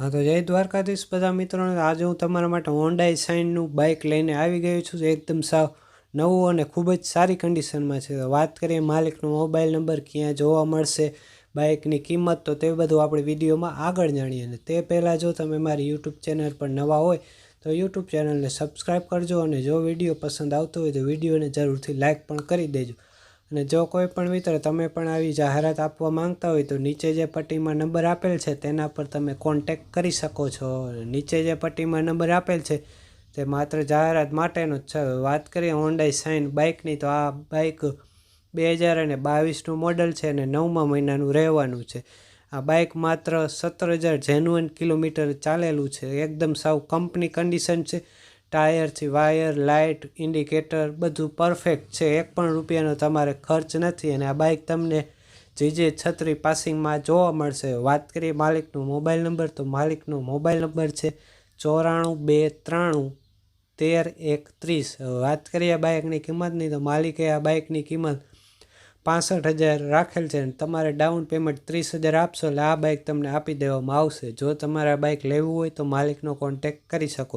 હા તો જય દ્વારકાધીશ બધા મિત્રોને. આજે હું તમારા માટે હોન્ડાઈ શાઇનનું બાઇક લઈને આવી ગયો છું. એકદમ સાવ નવું અને ખૂબ જ સારી કન્ડિશનમાં છે. વાત કરીએ માલિકનો મોબાઈલ નંબર, ક્યાં જોવા મળશે, બાઇકની કિંમત, તો તે બધું આપણે વિડીયોમાં આગળ જાણીએ. અને તે પહેલાં જો તમે મારી યુટ્યુબ ચેનલ પર નવા હોય તો યુટ્યુબ ચેનલને સબસ્ક્રાઈબ કરજો. અને જો વિડીયો પસંદ આવતો હોય તો વિડીયોને જરૂરથી લાઇક પણ કરી દેજો. અને જો કોઈ પણ મિત્ર તમે પણ આવી જાહેરાત આપવા માંગતા હોય તો નીચે જે પટ્ટીમાં નંબર આપેલ છે તેના પર તમે કોન્ટેક્ટ કરી શકો છો. નીચે જે પટ્ટીમાં નંબર આપેલ છે તે માત્ર જાહેરાત માટેનો જ છે. વાત કરીએ હોન્ડાઈ શાઇન બાઇકની, તો આ બાઇક 2022નું મોડલ છે અને 9મા મહિનાનું રહેવાનું છે. આ બાઇક માત્ર 17,000 જેન્યુઅન કિલોમીટર ચાલેલું છે. એકદમ સાવ કંપની કન્ડિશન છે. ટાયરથી વાયર, લાઇટ, ઇન્ડિકેટર બધું પરફેક્ટ છે. એક પણ રૂપિયાનો તમારે ખર્ચ નથી. અને આ બાઇક તમને જીજે છત્રી પાસિંગમાં જોવા મળશે. વાત કરીએ માલિકનો મોબાઈલ નંબર, તો માલિકનો મોબાઈલ નંબર છે 9423133130. વાત કરીએ આ બાઇકની કિંમતની, તો માલિકે આ બાઇકની કિંમત 65,000 રાખેલ છે. અને તમારે ડાઉન પેમેન્ટ 30,000 આપશો એટલે આ બાઇક તમને આપી દેવામાં આવશે. જો તમારે આ બાઇક લેવું હોય તો માલિકનો કોન્ટેક્ટ કરી શકો.